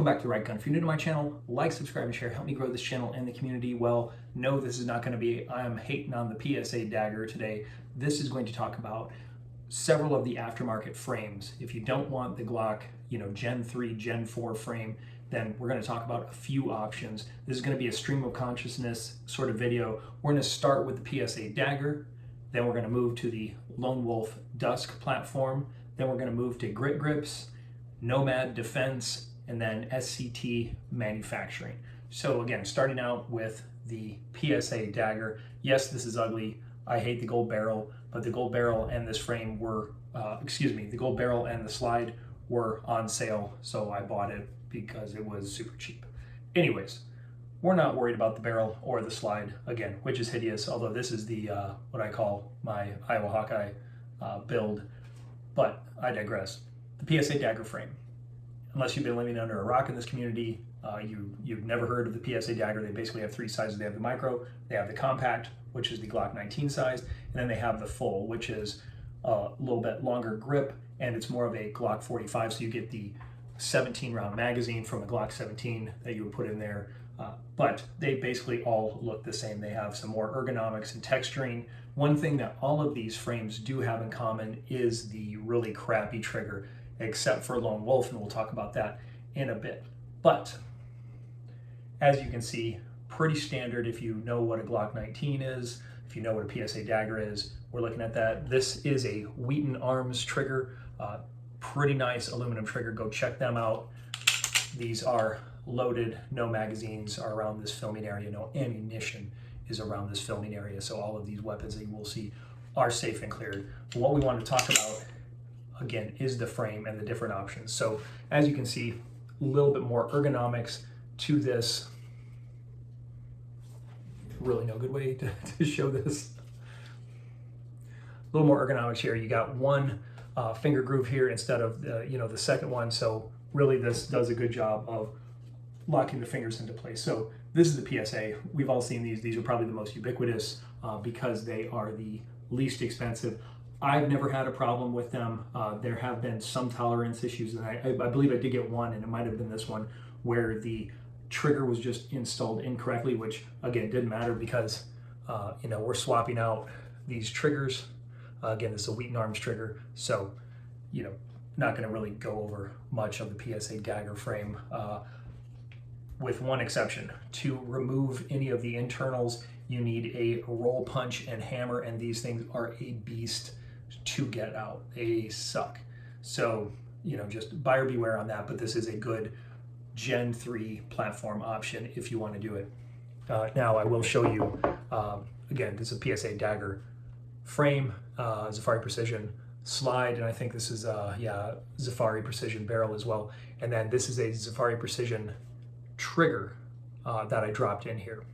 Welcome back to The Right Gun. If you're new to my channel, like, subscribe, and share. Help me grow this channel and the community. Well, no, this is not going to be I'm hating on the PSA dagger today. This is going to talk about several of the aftermarket frames. If you don't want the Glock, Gen 3, Gen 4 frame, then we're going to talk about a few options. This is going to be a stream of consciousness sort of video. We're going to start with the PSA dagger, then we're going to move to the Lone Wolf Dusk platform, then we're going to move to Grit Grips, Nomad Defense, and then SCT manufacturing. So again, starting out with the PSA dagger. Yes, this is ugly. I hate the gold barrel, but the gold barrel and this frame were, the gold barrel and the slide were on sale, so I bought it because it was super cheap. Anyways, we're not worried about the barrel or the slide, again, which is hideous, although this is the, what I call my Iowa Hawkeye build, but I digress. The PSA dagger frame. Unless you've been living under a rock in this community, you've never heard of the PSA dagger. They basically have three sizes. They have the micro, they have the compact, which is the Glock 19 size, and then they have the full, which is a little bit longer grip, and it's more of a Glock 45, so you get the 17-round magazine from a Glock 17 that you would put in there, but they basically all look the same. They have some more ergonomics and texturing. One thing that all of these frames do have in common is the really crappy trigger, except for Lone Wolf, and we'll talk about that in a bit. But as you can see, pretty standard if you know what a Glock 19 is, if you know what a PSA dagger is. We're looking at that. This is a Wheaton Arms trigger, pretty nice aluminum trigger. Go check them out. These are loaded, no magazines are around this filming area, no ammunition is around this filming area, so all of these weapons that you will see are safe and cleared. But what we want to talk about, again, is the frame and the different options. So as you can see, a little bit more ergonomics to this. Really no good way to show this. A little more ergonomics here. You got one finger groove here instead of the second one. So really this does a good job of locking the fingers into place. So this is the PSA. We've all seen these. These are probably the most ubiquitous because they are the least expensive. I've never had a problem with them. There have been some tolerance issues, and I believe I did get one, and it might have been this one, where the trigger was just installed incorrectly, which again didn't matter because we're swapping out these triggers. Again, this is a Wheaton Arms trigger, so not going to really go over much of the PSA dagger frame, with one exception. To remove any of the internals, you need a roll punch and hammer, and these things are a beast to get out. They suck. So, just buyer beware on that, but this is a good Gen 3 platform option if you want to do it. Now I will show you, again, this is a PSA dagger frame, Zafari Precision slide, and I think this is, Zafari Precision barrel as well. And then this is a Zafari Precision trigger that I dropped in here.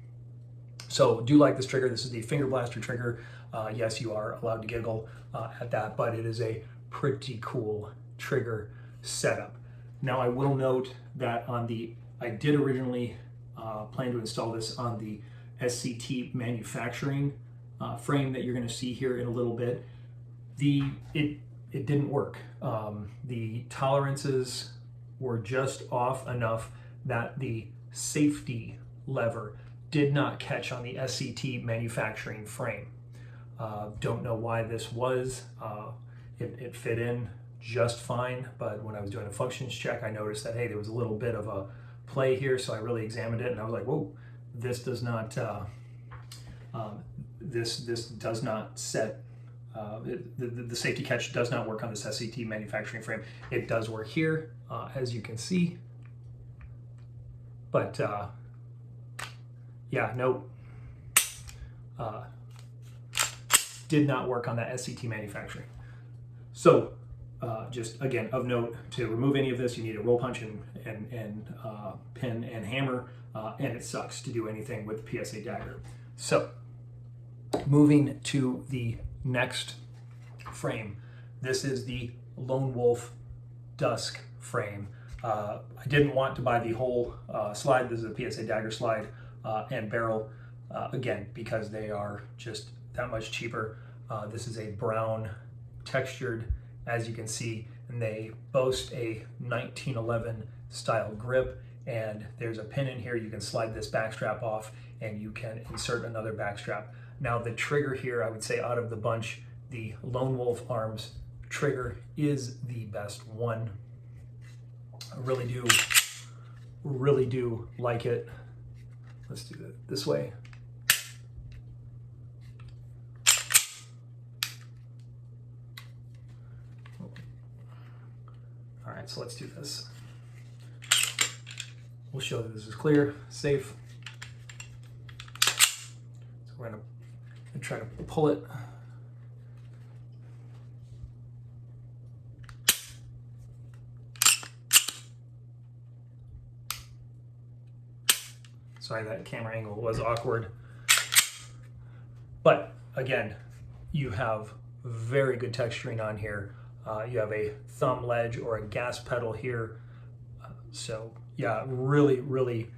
So do like this trigger. This is the finger blaster trigger. Yes, you are allowed to giggle at that, but it is a pretty cool trigger setup. Now I will note that I did originally plan to install this on the SCT manufacturing frame that you're going to see here in a little bit. It didn't work. The tolerances were just off enough that the safety lever did not catch on the SCT manufacturing frame. Don't know why this was. It fit in just fine, but when I was doing a functions check, I noticed that, hey, there was a little bit of a play here, so I really examined it, and I was like, whoa, this does not, this does not set, the safety catch does not work on this SCT manufacturing frame. It does work here, as you can see, but yeah, nope. Did not work on that SCT manufacturing. So just again, of note, to remove any of this, you need a roll punch and pin and hammer, and it sucks to do anything with the PSA dagger. So moving to the next frame, this is the Lone Wolf Dusk frame. I didn't want to buy the whole slide. This is a PSA dagger slide and barrel, again, because they are just that much cheaper. This is a brown textured, as you can see, and they boast a 1911 style grip, and there's a pin in here. You can slide this back strap off and you can insert another back strap. Now the trigger here, I would say out of the bunch, the Lone Wolf Arms trigger is the best one. I really do like it. Let's do it this way. All right, so let's do this. We'll show that this is clear, safe. So we're gonna try to pull it. Sorry, that camera angle was awkward. But again, you have very good texturing on here. You have a thumb ledge or a gas pedal here. So yeah, really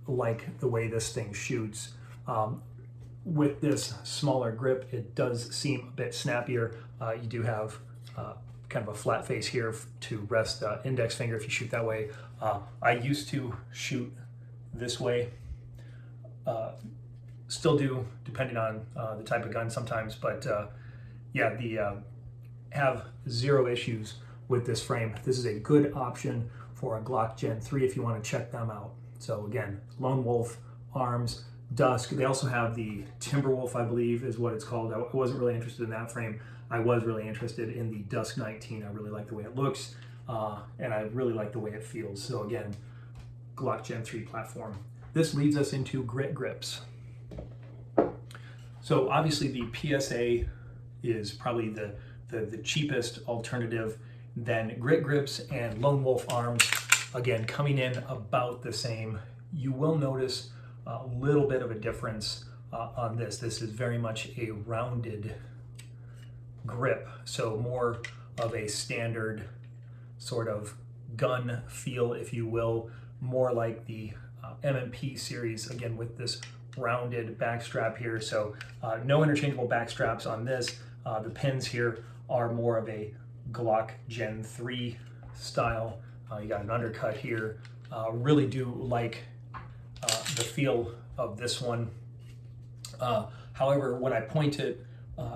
like the way this thing shoots. With this smaller grip, it does seem a bit snappier. You do have kind of a flat face here to rest the index finger if you shoot that way. I used to shoot this way. Still do, depending on the type of gun sometimes, but yeah, have zero issues with this frame. This is a good option for a Glock Gen 3 if you want to check them out. So again, Lone Wolf Arms, Dusk. They also have the Timberwolf, I believe is what it's called. I wasn't really interested in that frame. I was really interested in the Dusk 19. I really like the way it looks, and I really like the way it feels. So again, Glock Gen 3 platform. This leads us into grit grips. So obviously the PSA is probably the cheapest alternative. Then grit grips and Lone Wolf Arms, again, coming in about the same. You will notice a little bit of a difference on this. This is very much a rounded grip, so more of a standard sort of gun feel, if you will, more like the M&P series, again with this rounded back strap here. So no interchangeable back straps on this. The pins here are more of a Glock Gen 3 style. You got an undercut here. Really do like the feel of this one. However, when I point it,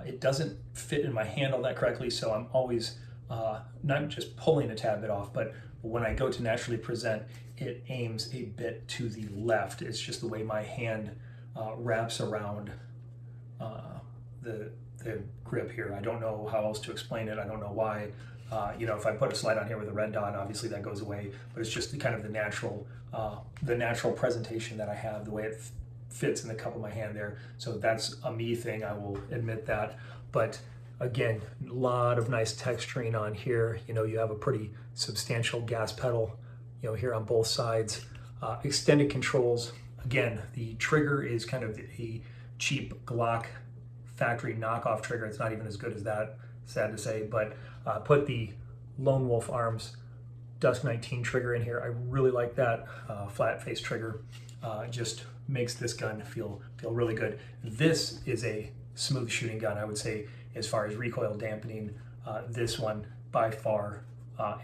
it doesn't fit in my hand all that correctly, so I'm always not just pulling a tad bit off, but when I go to naturally present, it aims a bit to the left. It's just the way my hand wraps around the grip here. I don't know how else to explain it. I don't know why. You know, if I put a slide on here with a red dot, obviously that goes away, but it's just kind of the natural presentation that I have, the way it fits in the cup of my hand there. So that's a me thing, I will admit that. But again, a lot of nice texturing on here. You know, you have a pretty substantial gas pedal, you know, here on both sides. Extended controls. Again, the trigger is kind of the cheap Glock factory knockoff trigger. It's not even as good as that, sad to say, but put the Lone Wolf Arms Dusk 19 trigger in here. I really like that flat face trigger. Just makes this gun feel really good. This is a smooth shooting gun, I would say, as far as recoil dampening. This one by far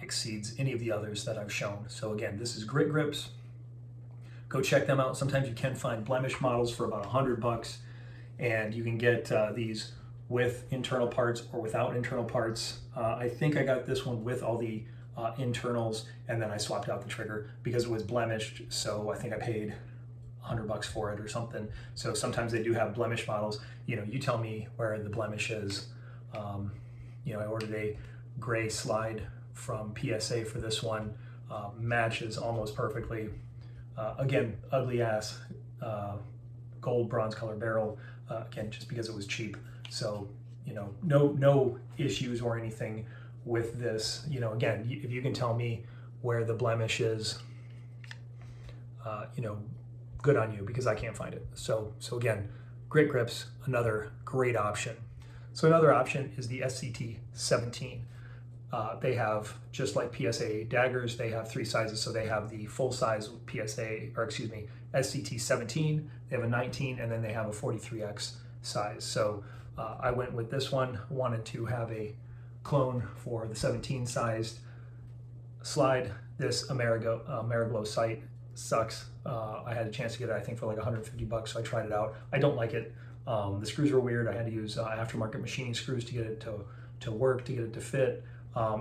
exceeds any of the others that I've shown. So again, this is Grit Grips. Go check them out. Sometimes you can find blemish models for about $100, and you can get these with internal parts or without internal parts. I think I got this one with all the internals, and then I swapped out the trigger because it was blemished, so I think I paid $100 for it or something. So sometimes they do have blemish models. You know, you tell me where the blemish is. You know, I ordered a gray slide from PSA for this one. Matches almost perfectly. Again, ugly ass gold bronze color barrel, again, just because it was cheap. So, you know, no issues or anything with this. You know, again, if you can tell me where the blemish is, you know, good on you, because I can't find it. So again, Grit Grips, another great option. So another option is the SCT 17. They have, just like PSA daggers, they have 3 sizes. So they have the full size SCT 17, they have a 19, and then they have a 43X size. So I went with this one, wanted to have a clone for the 17 sized slide. This Ameriglow sight sucks. I had a chance to get it, I think, for like 150 bucks, so I tried it out. I don't like it. The screws were weird. I had to use aftermarket machining screws to get it to work, to get it to fit.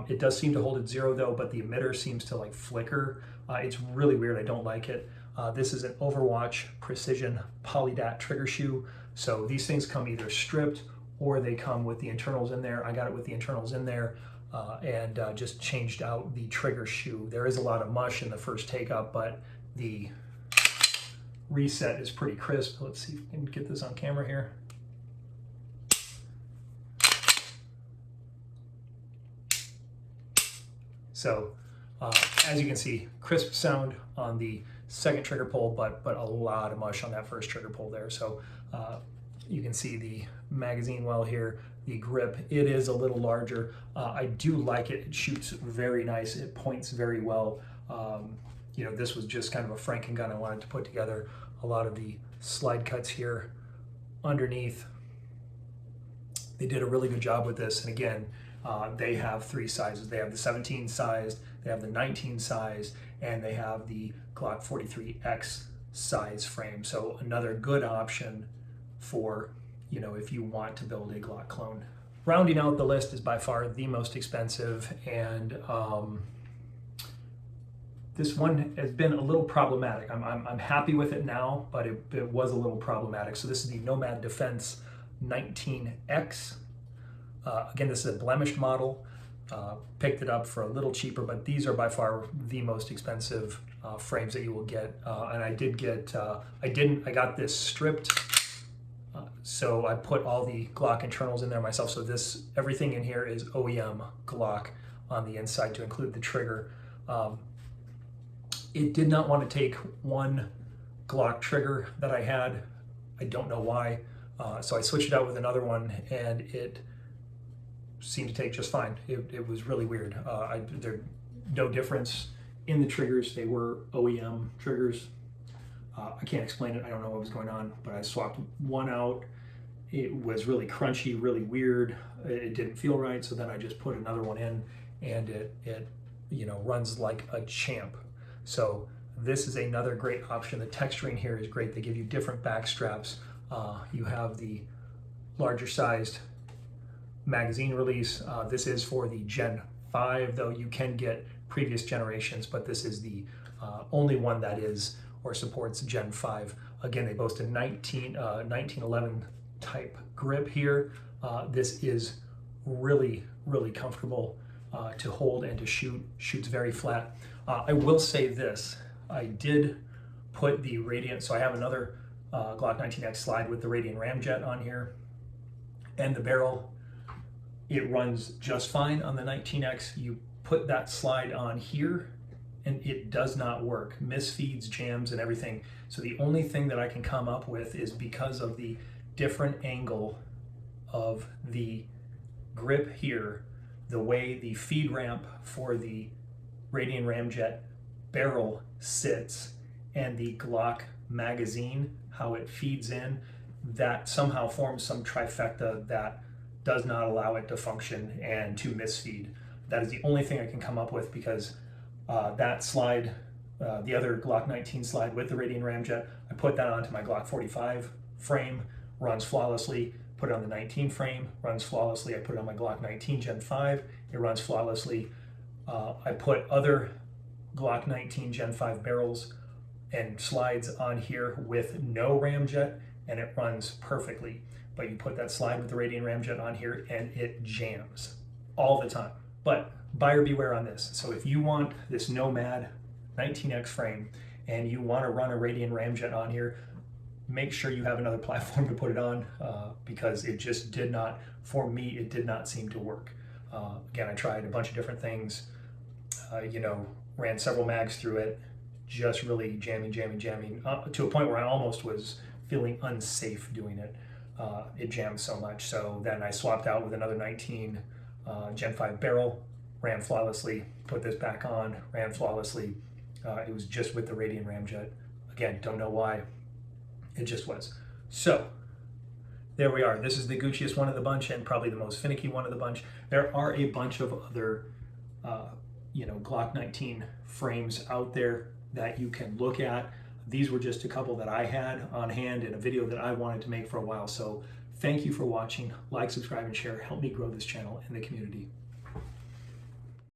It does seem to hold at 0 though, but the emitter seems to like flicker. It's really weird. I don't like it. This is an Overwatch Precision Polydat trigger shoe. So these things come either stripped or they come with the internals in there. I got it with the internals in there and just changed out the trigger shoe. There is a lot of mush in the first take up, but the reset is pretty crisp. Let's see if we can get this on camera here. So as you can see, crisp sound on the second trigger pull, but a lot of mush on that first trigger pull there. So you can see the magazine well here, the grip, it is a little larger. I do like it. It shoots very nice. It points very well. You know, this was just kind of a Franken gun I wanted to put together. A lot of the slide cuts here underneath. They did a really good job with this. And again, they have 3 sizes. They have the 17 size, they have the 19 size, and they have the Glock 43X size frame. So another good option for, you know, if you want to build a Glock clone. Rounding out the list is by far the most expensive, and this one has been a little problematic. I'm happy with it now, but it was a little problematic. So this is the Nomad Defense 19X. Again, this is a blemished model. Picked it up for a little cheaper, but these are by far the most expensive frames that you will get. And I did get, I got this stripped. So I put all the Glock internals in there myself. So everything in here is OEM Glock on the inside to include the trigger. It did not want to take one Glock trigger that I had. I don't know why. So I switched it out with another one, and it seemed to take just fine. It was really weird. There's no difference in the triggers. They were OEM triggers. I can't explain it. I don't know what was going on, but I swapped one out. It was really crunchy, really weird. It didn't feel right, so then I just put another one in, and it you know, runs like a champ. So this is another great option. The texturing here is great. They give you different back straps. You have the larger sized magazine release. This is for the Gen 5, though you can get previous generations, but this is the only one that is or supports Gen 5. Again, they boast a 1911 type grip here. This is really, really comfortable to hold and to shoot. Shoots very flat. I will say this, I did put the Radiant, so I have another Glock 19X slide with the Radiant ramjet on here, and the barrel, it runs just fine on the 19X. You put that slide on here and it does not work. Misfeeds, jams, and everything. So the only thing that I can come up with is because of the different angle of the grip here, the way the feed ramp for the Radiant ramjet barrel sits, and the Glock magazine, how it feeds in, that somehow forms some trifecta that does not allow it to function and to misfeed. That is the only thing I can come up with, because that slide, the other Glock 19 slide with the Radiant ramjet, I put that onto my Glock 45 frame, runs flawlessly. Put it on the 19 frame, runs flawlessly. I put it on my Glock 19 Gen 5, it runs flawlessly. I put other Glock 19 Gen 5 barrels and slides on here with no ramjet, and it runs perfectly. But you put that slide with the Radiant ramjet on here and it jams all the time. But buyer beware on this. So if you want this Nomad 19X frame and you want to run a Radiant ramjet on here, make sure you have another platform to put it on, because it just did not, for me, it did not seem to work. Again, I tried a bunch of different things, you know, ran several mags through it, just really jamming, to a point where I almost was feeling unsafe doing it. It jammed so much. So then I swapped out with another 19 Gen 5 barrel, ran flawlessly, put this back on, ran flawlessly. It was just with the Radiant ramjet. Again, don't know why, it just was. So There we are. This is the Gucciest one of the bunch and probably the most finicky one of the bunch. There are a bunch of other, Glock 19 frames out there that you can look at. These were just a couple that I had on hand in a video that I wanted to make for a while. So thank you for watching. Like, subscribe, and share. Help me grow this channel and the community.